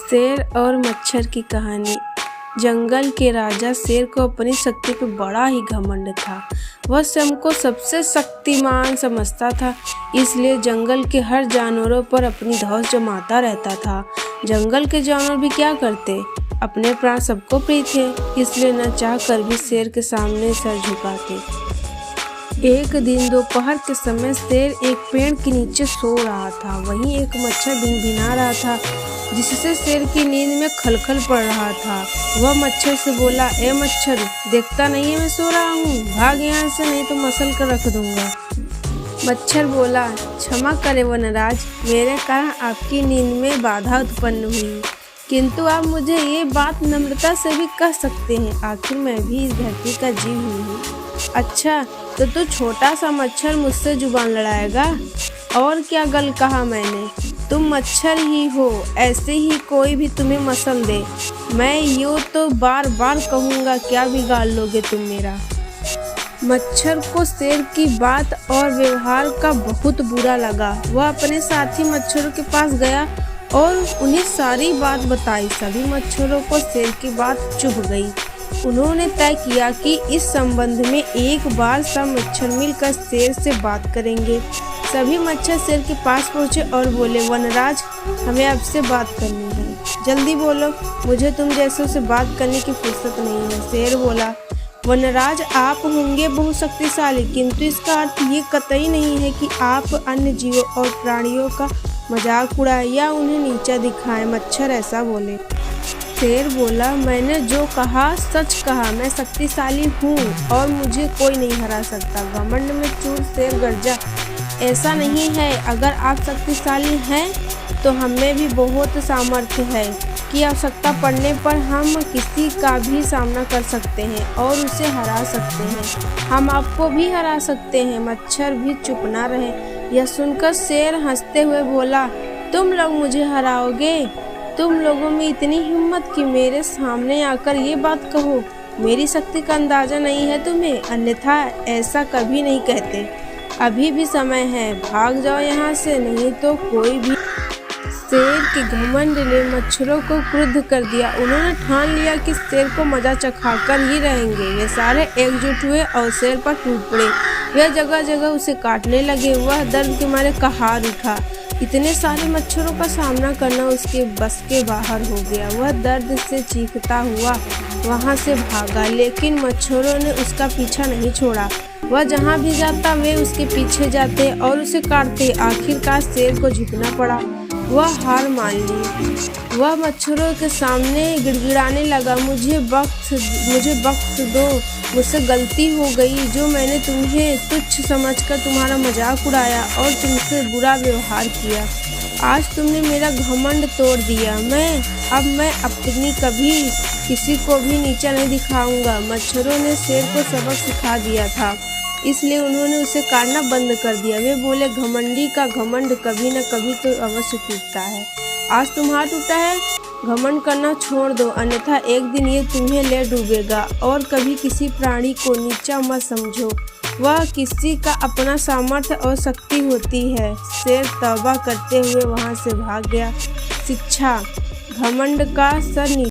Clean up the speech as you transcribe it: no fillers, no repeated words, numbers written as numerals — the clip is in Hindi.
शेर और मच्छर की कहानी। जंगल के राजा शेर को अपनी शक्ति पर बड़ा ही घमंड था। वह स्वयं को सबसे शक्तिमान समझता था, इसलिए जंगल के हर जानवरों पर अपनी धौंस जमाता रहता था। जंगल के जानवर भी क्या करते, अपने प्राण सबको प्रिय थे, इसलिए न चाह कर भी शेर के सामने सर झुकाते। एक दिन दोपहर के समय शेर एक पेड़ के नीचे सो रहा था। वहीं एक मच्छर भिनभिना रहा था, जिससे शेर की नींद में खलखल पड़ रहा था। वह मच्छर से बोला, ए मच्छर, देखता नहीं है मैं सो रहा हूँ, भाग यहाँ से, नहीं तो मसल कर रख दूंगा। मच्छर बोला, क्षमा करे वनराज, मेरे कारण आपकी नींद में बाधा उत्पन्न हुई, किंतु आप मुझे ये बात नम्रता से भी कह सकते हैं, आखिर मैं भी इस धरती का जीव ही हूँ। अच्छा, तो तू छोटा सा मच्छर मुझसे जुबान लड़ाएगा? और क्या गल कहा मैंने? तुम मच्छर ही हो, ऐसे ही कोई भी तुम्हें मसल दे, मैं यूँ तो बार बार कहूँगा, क्या बिगाड़ लोगे तुम मेरा? मच्छर को शेर की बात और व्यवहार का बहुत बुरा लगा। वह अपने साथी मच्छरों के पास गया और उन्हें सारी बात बताई। सभी मच्छरों को शेर की बात चुभ गई। उन्होंने तय किया कि इस संबंध में एक बार सब मच्छर मिलकर शेर से बात करेंगे। सभी मच्छर शेर के पास पहुंचे और बोले, वनराज, हमें आपसे बात करनी है, जल्दी बोलो, मुझे तुम जैसों से बात करने की फुर्सत नहीं है। शेर बोला, वनराज, आप होंगे बहुत शक्तिशाली, किंतु इसका अर्थ ये कतई नहीं है कि आप अन्य जीवों और प्राणियों का मजाक उड़ाएं या उन्हें नीचा दिखाएं। मच्छर ऐसा बोले। शेर बोला, मैंने जो कहा सच कहा, मैं शक्तिशाली हूँ और मुझे कोई नहीं हरा सकता। घमंड में चूर शेर गरजा, ऐसा नहीं है, अगर आप शक्तिशाली हैं तो हमें भी बहुत सामर्थ्य है कि आवश्यकता पड़ने पर हम किसी का भी सामना कर सकते हैं और उसे हरा सकते हैं, हम आपको भी हरा सकते हैं। मच्छर भी चुप ना रहे। यह सुनकर शेर हंसते हुए बोला, तुम लोग मुझे हराओगे? तुम लोगों में इतनी हिम्मत कि मेरे सामने आकर ये बात कहो? मेरी शक्ति का अंदाजा नहीं है तुम्हें, अन्यथा ऐसा कभी नहीं कहते। अभी भी समय है, भाग जाओ यहाँ से, नहीं तो कोई भी। शेर के घमंड ने मच्छरों को क्रुद्ध कर दिया। उन्होंने ठान लिया कि शेर को मजा चखाकर ही रहेंगे। वे सारे एकजुट हुए और शेर पर टूट पड़े। वे जगह जगह उसे काटने लगे। वह दर्द के मारे कहार उठा। इतने सारे मच्छरों का सामना करना उसके बस के बाहर हो गया। वह दर्द से चीखता हुआ वहां से भागा, लेकिन मच्छरों ने उसका पीछा नहीं छोड़ा। वह जहां भी जाता वे उसके पीछे जाते और उसे काटते। आखिरकार शेर को झुकना पड़ा। वह हार मान ली। वह मच्छरों के सामने गिड़गिड़ाने लगा, मुझे बख्श दो, मुझसे गलती हो गई, जो मैंने तुम्हें तुच्छ समझकर तुम्हारा मजाक उड़ाया और तुमसे बुरा व्यवहार किया। आज तुमने मेरा घमंड तोड़ दिया। मैं अपनी कभी किसी को भी नीचा नहीं दिखाऊंगा। मच्छरों ने शेर को सबक सिखा दिया था, इसलिए उन्होंने उसे काटना बंद कर दिया। वे बोले, घमंडी का घमंड कभी न कभी तो अवश्य टूटता है। आज तुम्हारा टूटा है, घमंड करना छोड़ दो, अन्यथा एक दिन ये तुम्हें ले डूबेगा। और कभी किसी प्राणी को नीचा मत समझो, वह किसी का अपना सामर्थ्य और शक्ति होती है। शेर तौबा करते हुए वहां से भाग गया। शिक्षा, घमंड का सर